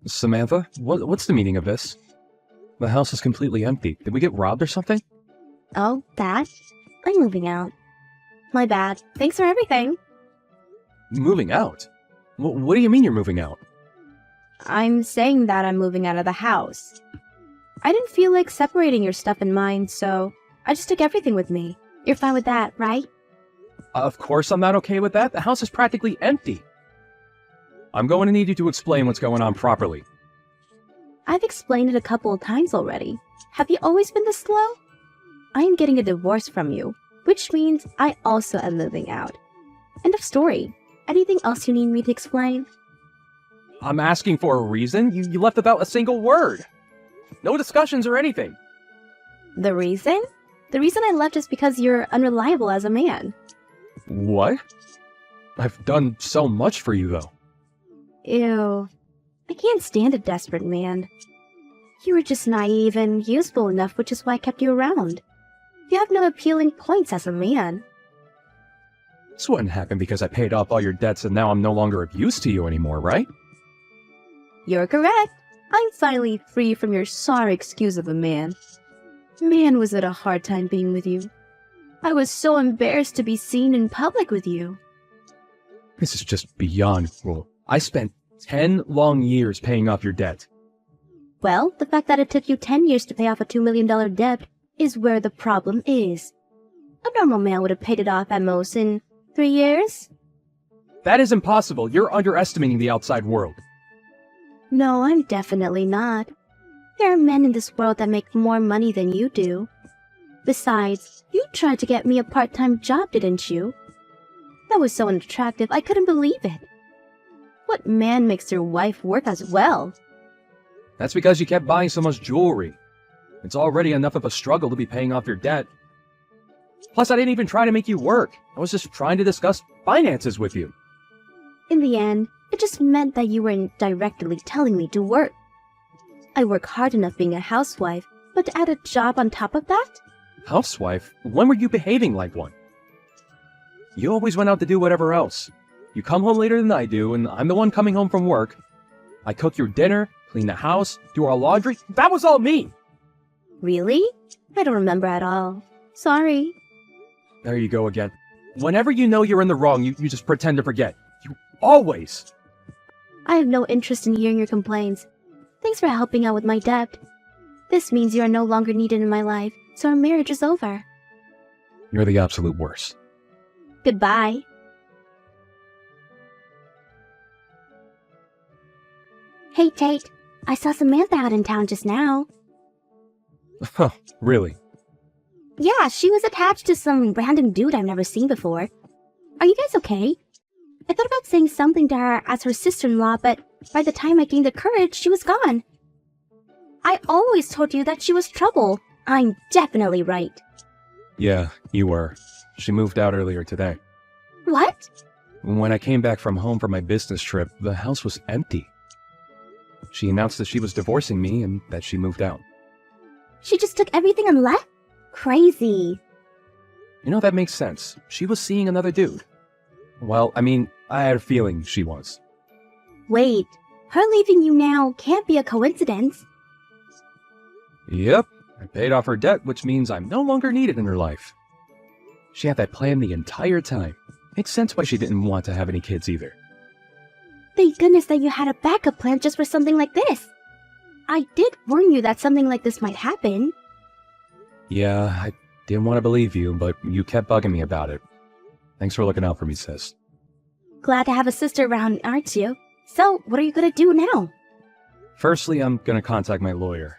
Samantha, what's the meaning of this? The house is completely empty. Did we get robbed or something? Oh, that? I'm moving out. My bad. Thanks for everything. Moving out? What do you mean you're moving out? I'm saying that I'm moving out of the house. I didn't feel like separating your stuff and mine, so I just took everything with me. You're fine with that, right? Of course I'm not okay with that. The house is practically empty. I'm going to need you to explain what's going on properly. I've explained it a couple of times already. Have you always been this slow? I am getting a divorce from you, which means I also am moving out. End of story. Anything else you need me to explain? I'm asking for a reason. You left without a single word. No discussions or anything. The reason? The reason I left is because you're unreliable as a man. What? I've done so much for you, though. Ew. I can't stand a desperate man. You were just naive and useful enough, which is why I kept you around. You have no appealing points as a man. This wouldn't happen because I paid off all your debts and now I'm no longer of use to you anymore, right? You're correct. I'm finally free from your sorry excuse of a man. Man, was it a hard time being with you. I was so embarrassed to be seen in public with you. This is just beyond cruel. I spent 10 long years paying off your debt. Well, the fact that it took you 10 years to pay off a $2 million debt is where the problem is. A normal man would have paid it off at most in 3 years. That is impossible. You're underestimating the outside world. No, I'm definitely not. There are men in this world that make more money than you do. Besides, you tried to get me a part-time job, didn't you? That was so unattractive, I couldn't believe it. What man makes their wife work as well? That's because you kept buying so much jewelry. It's already enough of a struggle to be paying off your debt. Plus, I didn't even try to make you work. I was just trying to discuss finances with you. In the end, it just meant that you were indirectly telling me to work. I work hard enough being a housewife, but to add a job on top of that? Housewife? When were you behaving like one? You always went out to do whatever else. You come home later than I do, and I'm the one coming home from work. I cook your dinner, clean the house, do our laundry. That was all me! Really? I don't remember at all. Sorry. There you go again. Whenever you know you're in the wrong, you just pretend to forget. You always! I have no interest in hearing your complaints. Thanks for helping out with my debt. This means you are no longer needed in my life, so our marriage is over. You're the absolute worst. Goodbye. Hey, Tate. I saw Samantha out in town just now. Huh, really? Yeah, she was attached to some random dude I've never seen before. Are you guys okay? I thought about saying something to her as her sister-in-law, but by the time I gained the courage, she was gone. I always told you that she was trouble. I'm definitely right. Yeah, you were. She moved out earlier today. What? When I came back from home for my business trip, the house was empty. She announced that she was divorcing me and that she moved out. She just took everything and left? Crazy. You know, that makes sense. She was seeing another dude. Well, I mean, I had a feeling she was. Wait, her leaving you now can't be a coincidence. Yep, I paid off her debt, which means I'm no longer needed in her life. She had that plan the entire time. Makes sense why she didn't want to have any kids either. Thank goodness that you had a backup plan just for something like this. I did warn you that something like this might happen. Yeah, I didn't want to believe you, but you kept bugging me about it. Thanks for looking out for me, sis. Glad to have a sister around, aren't you? So, what are you gonna do now? Firstly, I'm gonna contact my lawyer.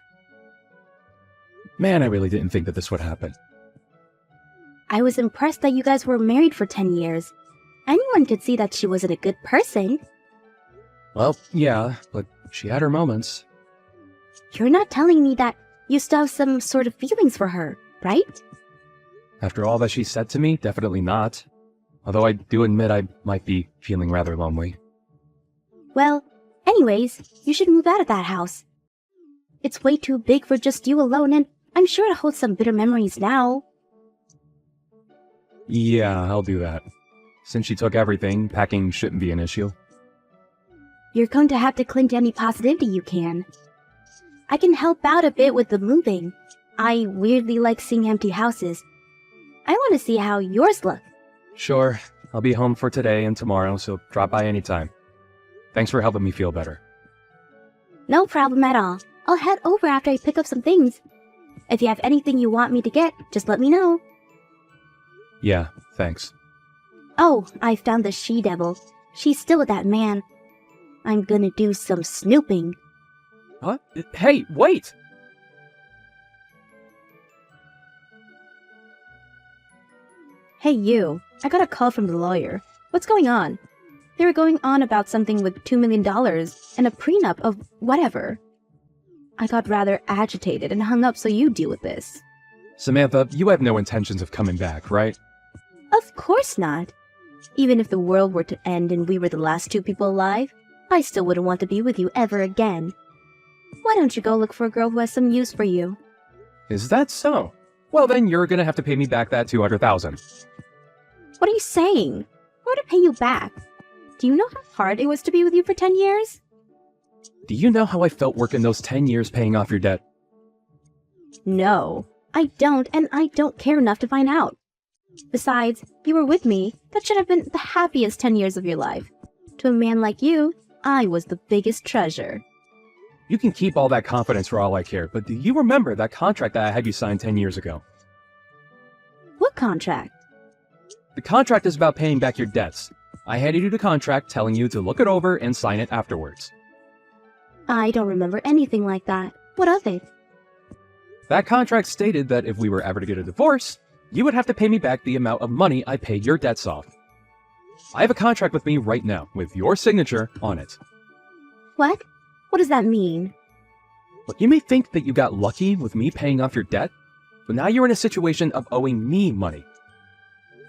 Man, I really didn't think that this would happen. I was impressed that you guys were married for 10 years. Anyone could see that she wasn't a good person. Well, yeah, but she had her moments. You're not telling me that you still have some sort of feelings for her, right? After all that she said to me, definitely not. Although I do admit I might be feeling rather lonely. Well, anyways, you should move out of that house. It's way too big for just you alone, and I'm sure it holds some bitter memories now. Yeah, I'll do that. Since she took everything, packing shouldn't be an issue. You're going to have to cling to any positivity you can. I can help out a bit with the moving. I weirdly like seeing empty houses. I want to see how yours look. Sure, I'll be home for today and tomorrow, so drop by anytime. Thanks for helping me feel better. No problem at all. I'll head over after I pick up some things. If you have anything you want me to get, just let me know. Yeah, thanks. Oh, I found the she-devil. She's still with that man. I'm gonna do some snooping. What? Hey, wait! Hey you, I got a call from the lawyer. What's going on? They were going on about something with $2 million and a prenup of whatever. I got rather agitated and hung up, so you deal with this. Samantha, you have no intentions of coming back, right? Of course not. Even if the world were to end and we were the last two people alive, I still wouldn't want to be with you ever again. Why don't you go look for a girl who has some use for you? Is that so? Well, then you're gonna have to pay me back that $200,000. What are you saying? Where to pay you back? Do you know how hard it was to be with you for 10 years? Do you know how I felt working those 10 years paying off your debt? No, I don't, and I don't care enough to find out. Besides, you were with me. That should have been the happiest 10 years of your life. To a man like you, I was the biggest treasure. You can keep all that confidence for all I care, but do you remember that contract that I had you sign 10 years ago? What contract? The contract is about paying back your debts. I handed you the contract telling you to look it over and sign it afterwards. I don't remember anything like that. What of it? That contract stated that if we were ever to get a divorce, you would have to pay me back the amount of money I paid your debts off. I have a contract with me right now, with your signature on it. What? What does that mean? Look, you may think that you got lucky with me paying off your debt, but now you're in a situation of owing me money.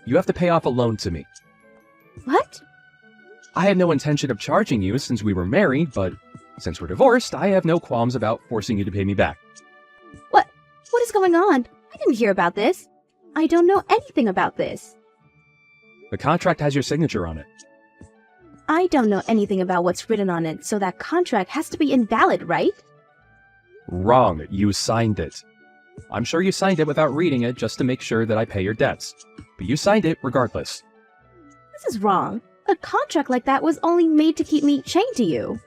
You have to pay off a loan to me. What? I had no intention of charging you since we were married, but since we're divorced, I have no qualms about forcing you to pay me back. What? What is going on? I didn't hear about this. I don't know anything about this. The contract has your signature on it. I don't know anything about what's written on it, so that contract has to be invalid, right? Wrong. You signed it. I'm sure you signed it without reading it just to make sure that I pay your debts. But you signed it regardless. This is wrong. A contract like that was only made to keep me chained to you.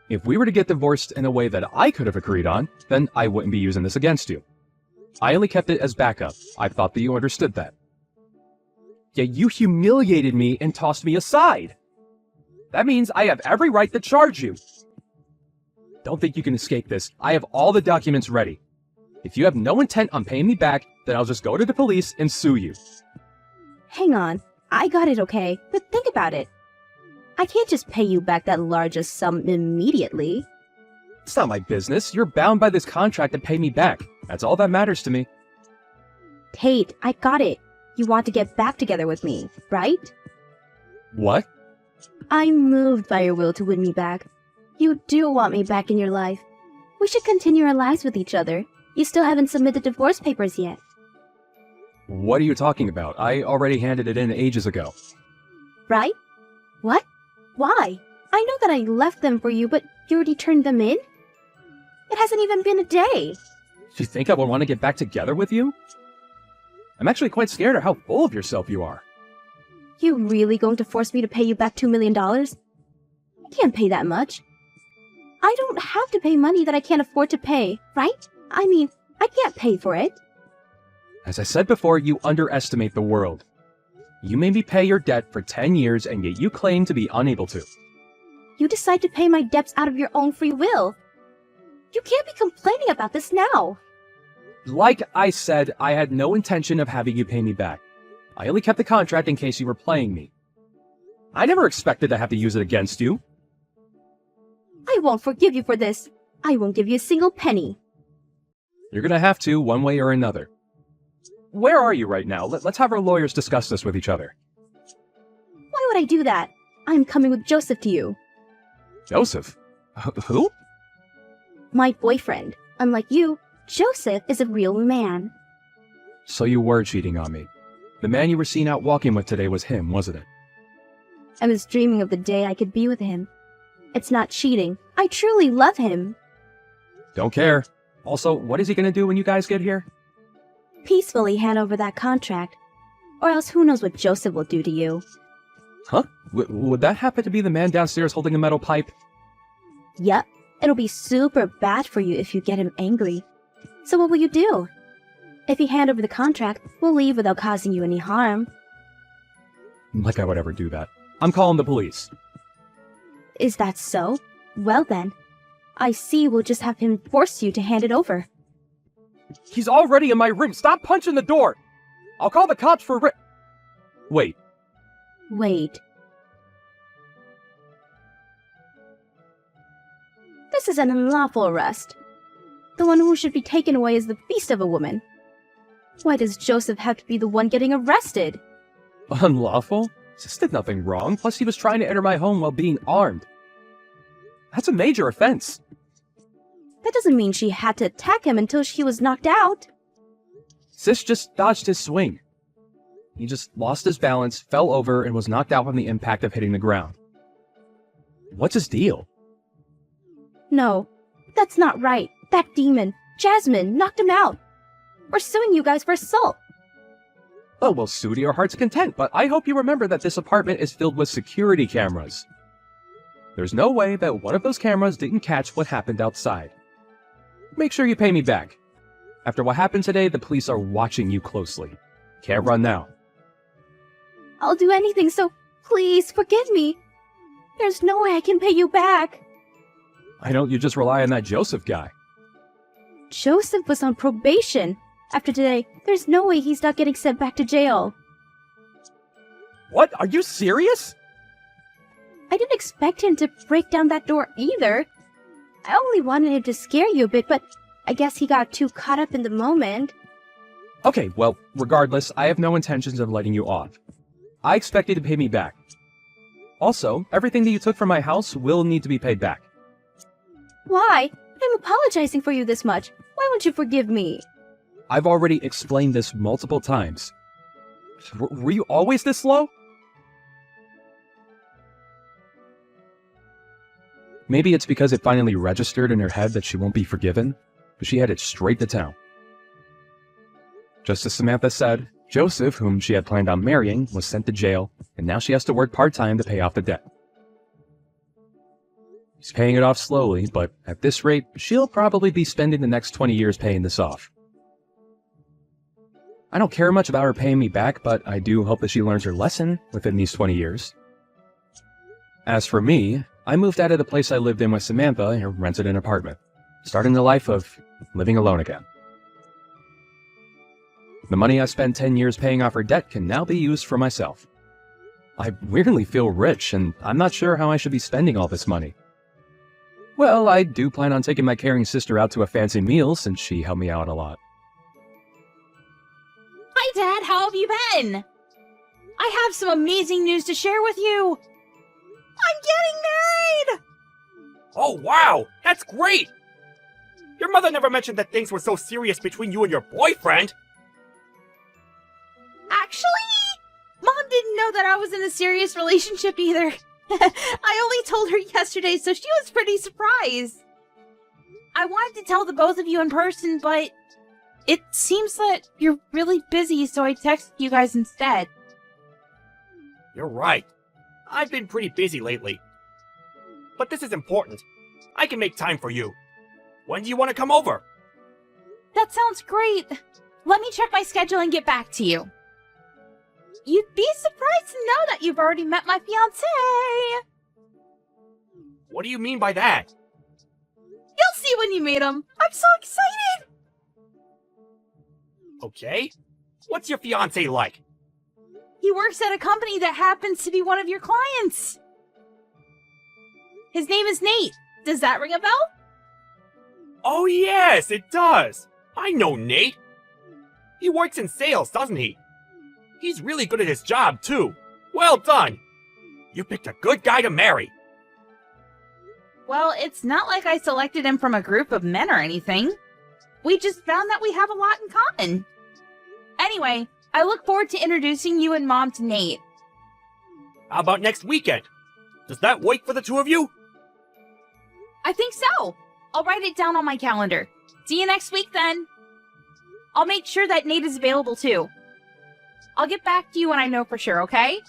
If we were to get divorced in a way that I could have agreed on, then I wouldn't be using this against you. I only kept it as backup. I thought that you understood that. Yet you humiliated me and tossed me aside. That means I have every right to charge you. Don't think you can escape this. I have all the documents ready. If you have no intent on paying me back, then I'll just go to the police and sue you. Hang on. I got it, okay? But think about it. I can't just pay you back that largest sum immediately. It's not my business. You're bound by this contract to pay me back. That's all that matters to me. Tate, I got it. You want to get back together with me, right? What? I'm moved by your will to win me back. You do want me back in your life. We should continue our lives with each other. You still haven't submitted divorce papers yet. What are you talking about? I already handed it in ages ago. Right? What? Why? I know that I left them for you, but you already turned them in? It hasn't even been a day. Do you think I would want to get back together with you? I'm actually quite scared of how full of yourself you are. You really going to force me to pay you back $2 million? I can't pay that much. I don't have to pay money that I can't afford to pay, right? I mean, I can't pay for it. As I said before, you underestimate the world. You made me pay your debt for 10 years, and yet you claim to be unable to. You decide to pay my debts out of your own free will. You can't be complaining about this now. Like I said, I had no intention of having you pay me back. I only kept the contract in case you were playing me. I never expected to have to use it against you. I won't forgive you for this. I won't give you a single penny. You're gonna have to, one way or another. Where are you right now? Let's have our lawyers discuss this with each other. Why would I do that? I'm coming with Joseph to you. Joseph? Who? My boyfriend. Unlike you, Joseph is a real man. So you were cheating on me. The man you were seen out walking with today was him, wasn't it? I was dreaming of the day I could be with him. It's not cheating. I truly love him. Don't care. Also, what is he gonna do when you guys get here? Peacefully hand over that contract. Or else who knows what Joseph will do to you. Huh? Would that happen to be the man downstairs holding a metal pipe? Yep, it'll be super bad for you if you get him angry. So what will you do? If you hand over the contract, we'll leave without causing you any harm. Like I would ever do that. I'm calling the police. Is that so? Well then, I see we'll just have him force you to hand it over. He's already in my room. Stop punching the door. I'll call the cops for Wait. Wait. This is an unlawful arrest. The one who should be taken away is the beast of a woman. Why does Joseph have to be the one getting arrested? Unlawful? Sis did nothing wrong. Plus, he was trying to enter my home while being armed. That's a major offense. That doesn't mean she had to attack him until she was knocked out. Sis just dodged his swing. He just lost his balance, fell over, and was knocked out from the impact of hitting the ground. What's his deal? No, that's not right. That demon, Jasmine, knocked him out. We're suing you guys for assault. Oh, well, sue to your heart's content, but I hope you remember that this apartment is filled with security cameras. There's no way that one of those cameras didn't catch what happened outside. Make sure you pay me back. After what happened today, the police are watching you closely. Can't run now. I'll do anything, so please forgive me. There's no way I can pay you back. Why don't you just rely on that Joseph guy? Joseph was on probation. After today, there's no way he's not getting sent back to jail. What? Are you serious? I didn't expect him to break down that door either. I only wanted him to scare you a bit, but I guess he got too caught up in the moment. Okay, well, regardless, I have no intentions of letting you off. I expect you to pay me back. Also, everything that you took from my house will need to be paid back. Why? I'm apologizing for you this much. Why won't you forgive me? I've already explained this multiple times. Were you always this slow? Maybe it's because it finally registered in her head that she won't be forgiven, but she headed straight to town. Just as Samantha said, Joseph, whom she had planned on marrying, was sent to jail, and now she has to work part-time to pay off the debt. He's paying it off slowly, but at this rate, she'll probably be spending the next 20 years paying this off. I don't care much about her paying me back, but I do hope that she learns her lesson within these 20 years. As for me, I moved out of the place I lived in with Samantha and rented an apartment, starting the life of living alone again. The money I spent 10 years paying off her debt can now be used for myself. I weirdly feel rich, and I'm not sure how I should be spending all this money. Well, I do plan on taking my caring sister out to a fancy meal since she helped me out a lot. Hi, Dad. How have you been? I have some amazing news to share with you. I'm getting married! Oh, wow! That's great! Your mother never mentioned that things were so serious between you and your boyfriend! Actually, Mom didn't know that I was in a serious relationship either. I only told her yesterday, so she was pretty surprised. I wanted to tell the both of you in person, but it seems that you're really busy, so I texted you guys instead. You're right. I've been pretty busy lately. But this is important. I can make time for you. When do you want to come over? That sounds great. Let me check my schedule and get back to you. You'd be surprised to know that you've already met my fiancé. What do you mean by that? You'll see when you meet him. I'm so excited. Okay. What's your fiancé like? He works at a company that happens to be one of your clients. His name is Nate. Does that ring a bell? Oh yes, it does! I know Nate! He works in sales, doesn't he? He's really good at his job, too. Well done! You picked a good guy to marry. Well, it's not like I selected him from a group of men or anything. We just found that we have a lot in common. Anyway, I look forward to introducing you and Mom to Nate. How about next weekend? Does that work for the two of you? I think so. I'll write it down on my calendar. See you next week then. I'll make sure that Nate is available too. I'll get back to you when I know for sure, okay?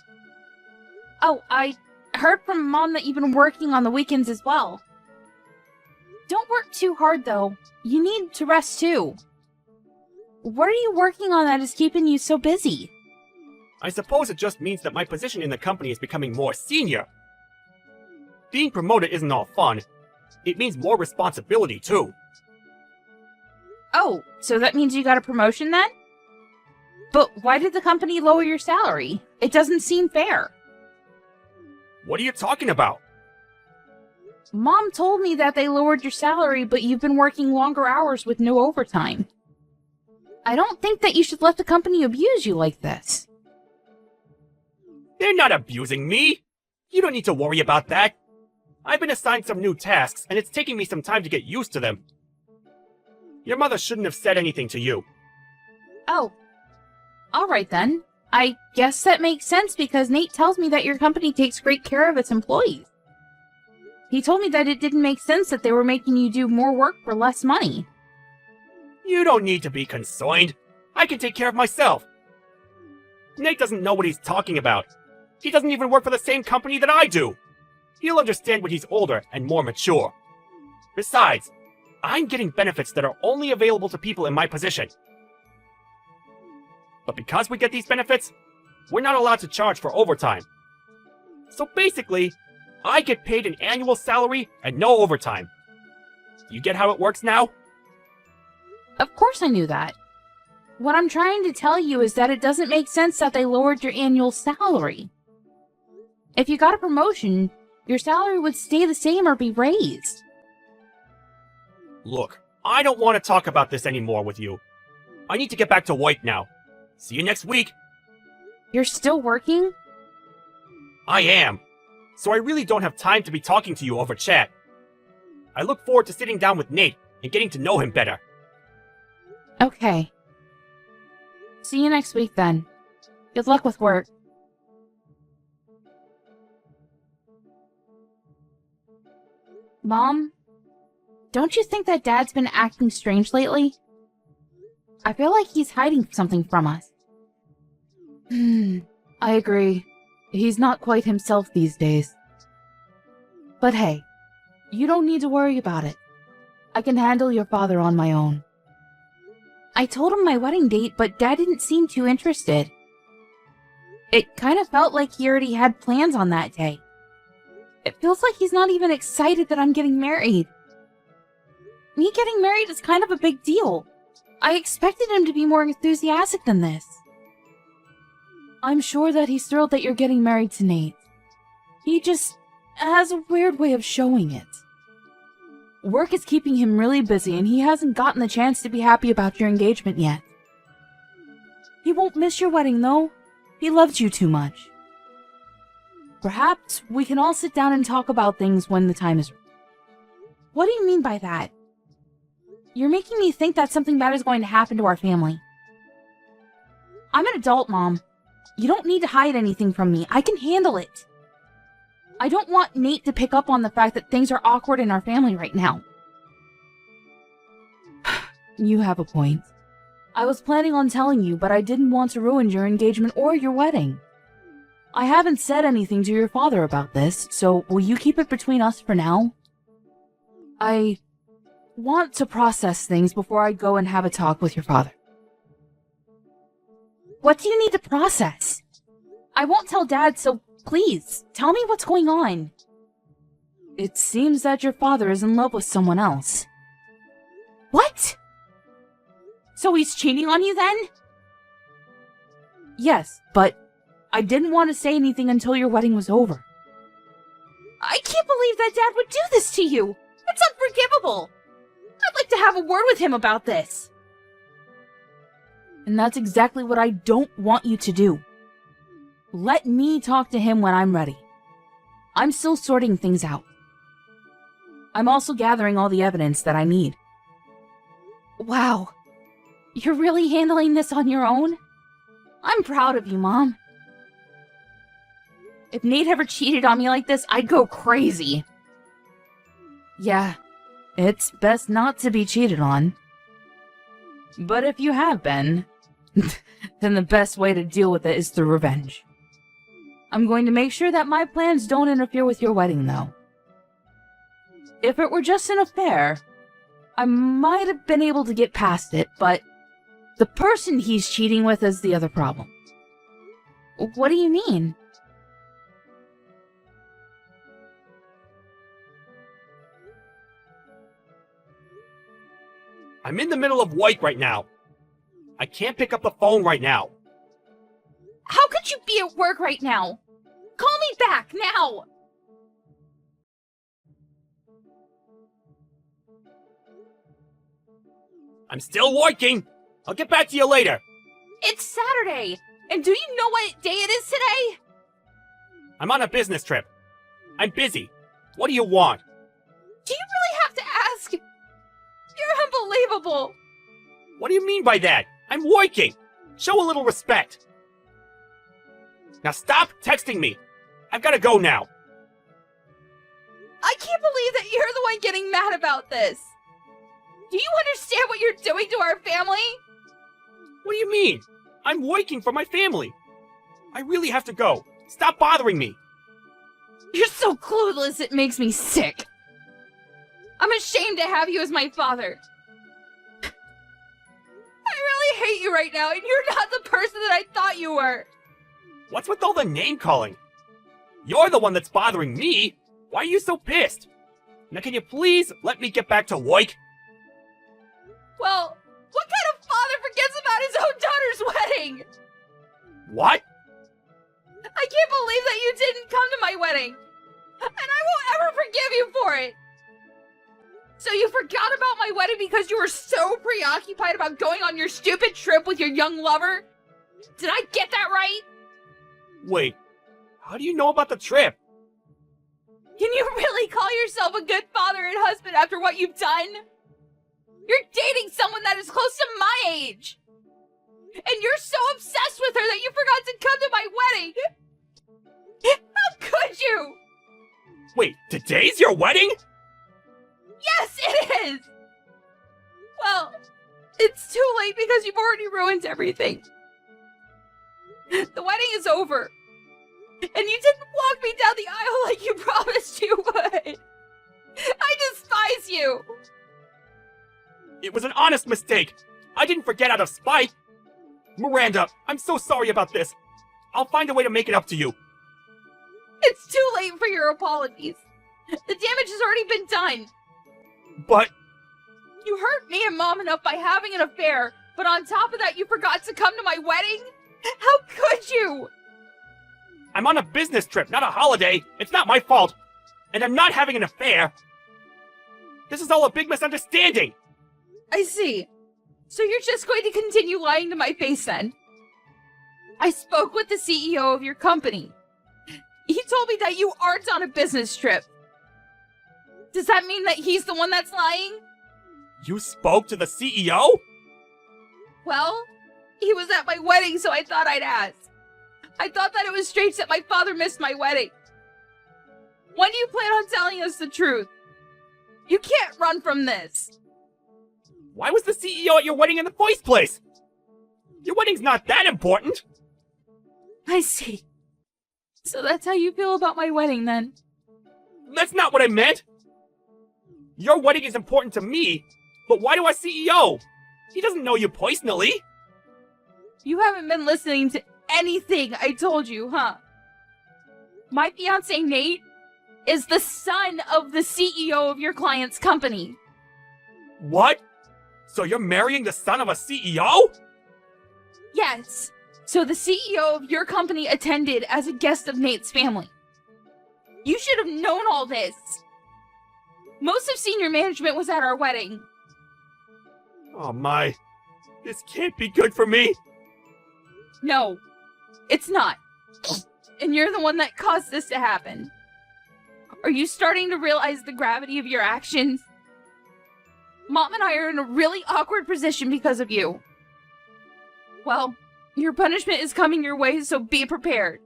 Oh, I heard from Mom that you've been working on the weekends as well. Don't work too hard though. You need to rest too. What are you working on that is keeping you so busy? I suppose it just means that my position in the company is becoming more senior. Being promoted isn't all fun. It means more responsibility, too. Oh, so that means you got a promotion then? But why did the company lower your salary? It doesn't seem fair. What are you talking about? Mom told me that they lowered your salary, but you've been working longer hours with no overtime. I don't think that you should let the company abuse you like this. They're not abusing me! You don't need to worry about that. I've been assigned some new tasks, and it's taking me some time to get used to them. Your mother shouldn't have said anything to you. Oh. Alright then. I guess that makes sense because Nate tells me that your company takes great care of its employees. He told me that it didn't make sense that they were making you do more work for less money. You don't need to be concerned. I can take care of myself. Nate doesn't know what he's talking about. He doesn't even work for the same company that I do. He'll understand when he's older and more mature. Besides, I'm getting benefits that are only available to people in my position. But because we get these benefits, we're not allowed to charge for overtime. So basically, I get paid an annual salary and no overtime. You get how it works now? Of course I knew that. What I'm trying to tell you is that it doesn't make sense that they lowered your annual salary. If you got a promotion, your salary would stay the same or be raised. Look, I don't want to talk about this anymore with you. I need to get back to work now. See you next week. You're still working? I am. So I really don't have time to be talking to you over chat. I look forward to sitting down with Nate and getting to know him better. Okay. See you next week then. Good luck with work. Mom, don't you think that Dad's been acting strange lately? I feel like he's hiding something from us. I agree. He's not quite himself these days. But hey, you don't need to worry about it. I can handle your father on my own. I told him my wedding date, but Dad didn't seem too interested. It kind of felt like he already had plans on that day. It feels like he's not even excited that I'm getting married. Me getting married is kind of a big deal. I expected him to be more enthusiastic than this. I'm sure that he's thrilled that you're getting married to Nate. He just has a weird way of showing it. Work is keeping him really busy and he hasn't gotten the chance to be happy about your engagement yet. He won't miss your wedding though. He loves you too much. Perhaps we can all sit down and talk about things when the time is right. What do you mean by that? You're making me think that something bad is going to happen to our family. I'm an adult, Mom. You don't need to hide anything from me. I can handle it. I don't want Nate to pick up on the fact that things are awkward in our family right now. You have a point. I was planning on telling you, but I didn't want to ruin your engagement or your wedding. I haven't said anything to your father about this, so will you keep it between us for now? I want to process things before I go and have a talk with your father. What do you need to process? I won't tell Dad, so please, tell me what's going on. It seems that your father is in love with someone else. What? So he's cheating on you then? Yes, but I didn't want to say anything until your wedding was over. I can't believe that Dad would do this to you! It's unforgivable! I'd like to have a word with him about this. And that's exactly what I don't want you to do. Let me talk to him when I'm ready. I'm still sorting things out. I'm also gathering all the evidence that I need. Wow. You're really handling this on your own? I'm proud of you, Mom. If Nate ever cheated on me like this, I'd go crazy. Yeah, it's best not to be cheated on. But if you have been, then the best way to deal with it is through revenge. I'm going to make sure that my plans don't interfere with your wedding, though. If it were just an affair, I might have been able to get past it, but the person he's cheating with is the other problem. What do you mean? I'm in the middle of work right now. I can't pick up the phone right now. How could you be at work right now? Call me back, now! I'm still working. I'll get back to you later. It's Saturday, and do you know what day it is today? I'm on a business trip. I'm busy. What do you want? Do you really have to ask? You're unbelievable. What do you mean by that? I'm working. Show a little respect. Now stop texting me. I've got to go now. I can't believe that you're the one getting mad about this. Do you understand what you're doing to our family? What do you mean? I'm working for my family. I really have to go. Stop bothering me. You're so clueless it makes me sick. I'm ashamed to have you as my father. I really hate you right now, and you're not the person that I thought you were. What's with all the name calling? You're the one that's bothering me. Why are you so pissed? Now can you please let me get back to work? Well, what kind of father forgets about his own daughter's wedding? What? I can't believe that you didn't come to my wedding. And I won't ever forgive you for it. So you forgot about my wedding because you were so preoccupied about going on your stupid trip with your young lover? Did I get that right? Wait, how do you know about the trip? Can you really call yourself a good father and husband after what you've done? You're dating someone that is close to my age. And you're so obsessed with her that you forgot to come to my wedding. How could you? Wait, today's your wedding? Yes, it is! Well, it's too late because you've already ruined everything. The wedding is over. And you didn't walk me down the aisle like you promised you would. I despise you. It was an honest mistake. I didn't forget out of spite. Miranda, I'm so sorry about this. I'll find a way to make it up to you. It's too late for your apologies. The damage has already been done. But You hurt me and Mom enough by having an affair, but on top of that you forgot to come to my wedding? How could you? I'm on a business trip, not a holiday. It's not my fault. And I'm not having an affair. This is all a big misunderstanding. I see. So you're just going to continue lying to my face then? I spoke with the CEO of your company. He told me that you aren't on a business trip. Does that mean that he's the one that's lying? You spoke to the CEO? Well, he was at my wedding, so I thought I'd ask. I thought that it was strange that my father missed my wedding. When do you plan on telling us the truth? You can't run from this. Why was the CEO at your wedding in the first place? Your wedding's not that important. I see. So that's how you feel about my wedding, then? That's not what I meant. Your wedding is important to me, but why to our CEO? He doesn't know you personally. You haven't been listening to anything I told you, huh? My fiancé, Nate, is the son of the CEO of your client's company. What? So you're marrying the son of a CEO? Yes. So the CEO of your company attended as a guest of Nate's family. You should have known all this. Most of senior management was at our wedding. Oh my. This can't be good for me. No, it's not. And you're the one that caused this to happen. Are you starting to realize the gravity of your actions? Mom and I are in a really awkward position because of you. Well, your punishment is coming your way, so be prepared.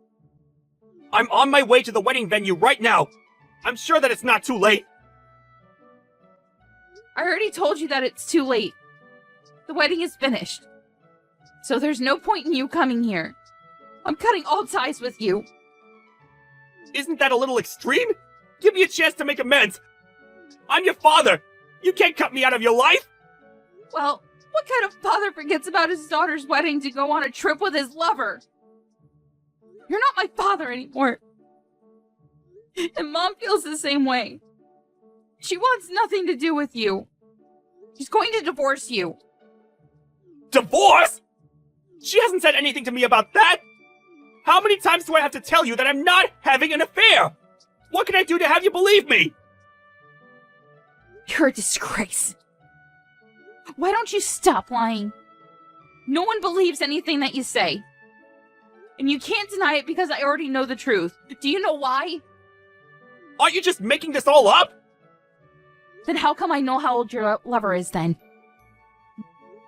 I'm on my way to the wedding venue right now. I'm sure that it's not too late. I already told you that it's too late. The wedding is finished. So there's no point in you coming here. I'm cutting all ties with you. Isn't that a little extreme? Give me a chance to make amends. I'm your father. You can't cut me out of your life. Well, what kind of father forgets about his daughter's wedding to go on a trip with his lover? You're not my father anymore. And Mom feels the same way. She wants nothing to do with you. She's going to divorce you. Divorce? She hasn't said anything to me about that. How many times do I have to tell you that I'm not having an affair? What can I do to have you believe me? You're a disgrace. Why don't you stop lying? No one believes anything that you say. And you can't deny it because I already know the truth. Do you know why? Aren't you just making this all up? Then how come I know how old your lover is then?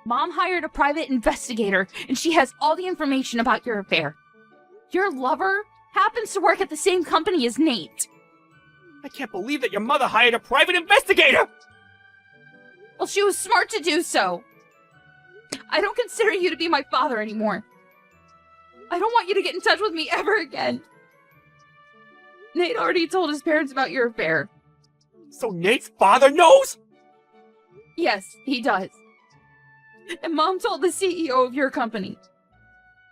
Mom hired a private investigator, and she has all the information about your affair. Your lover happens to work at the same company as Nate. I can't believe that your mother hired a private investigator! Well, she was smart to do so. I don't consider you to be my father anymore. I don't want you to get in touch with me ever again. Nate already told his parents about your affair. So Nate's father knows? Yes, he does. And Mom told the CEO of your company.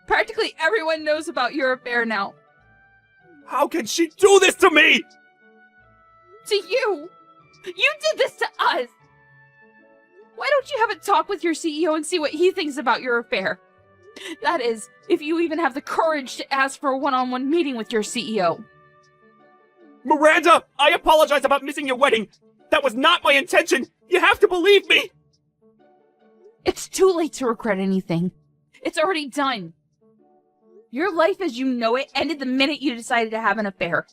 Practically everyone knows about your affair now. How can she do this to me? To you! You did this to us! Why don't you have a talk with your CEO and see what he thinks about your affair? That is, if you even have the courage to ask for a one-on-one meeting with your CEO. Miranda, I apologize about missing your wedding. That was not my intention. You have to believe me. It's too late to regret anything. It's already done. Your life as you know it ended the minute you decided to have an affair.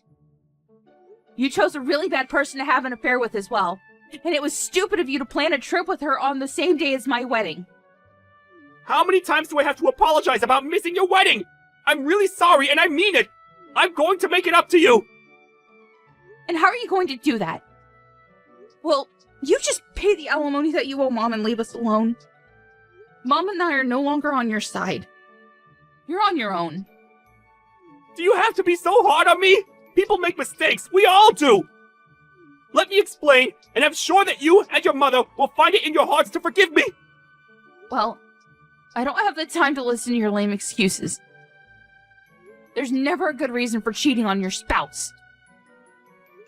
You chose a really bad person to have an affair with as well. And it was stupid of you to plan a trip with her on the same day as my wedding. How many times do I have to apologize about missing your wedding? I'm really sorry, and I mean it. I'm going to make it up to you. And how are you going to do that? Well, you just pay the alimony that you owe Mom and leave us alone. Mom and I are no longer on your side. You're on your own. Do you have to be so hard on me? People make mistakes. We all do. Let me explain, and I'm sure that you and your mother will find it in your hearts to forgive me. Well, I don't have the time to listen to your lame excuses. There's never a good reason for cheating on your spouse.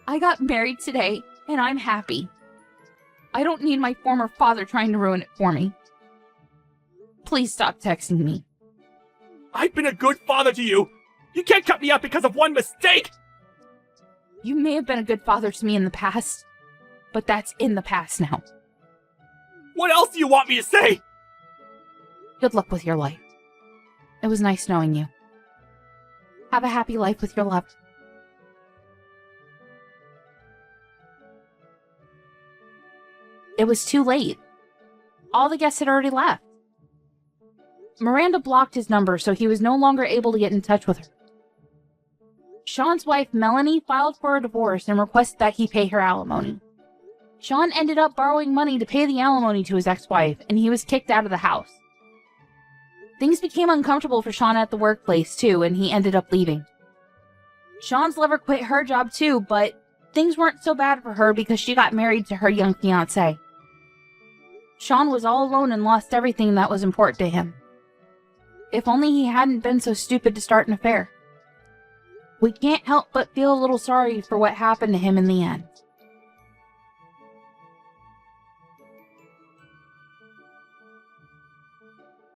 I got married today, and I'm happy. I don't need my former father trying to ruin it for me. Please stop texting me. I've been a good father to you. You can't cut me out because of one mistake. You may have been a good father to me in the past, but that's in the past now. What else do you want me to say? Good luck with your life. It was nice knowing you. Have a happy life with your love. It was too late. All the guests had already left. Miranda blocked his number, so he was no longer able to get in touch with her. Sean's wife, Melanie, filed for a divorce and requested that he pay her alimony. Sean ended up borrowing money to pay the alimony to his ex-wife, and he was kicked out of the house. Things became uncomfortable for Sean at the workplace, too, and he ended up leaving. Sean's lover quit her job, too, but things weren't so bad for her because she got married to her young fiancé. Sean was all alone and lost everything that was important to him. If only he hadn't been so stupid to start an affair. We can't help but feel a little sorry for what happened to him in the end.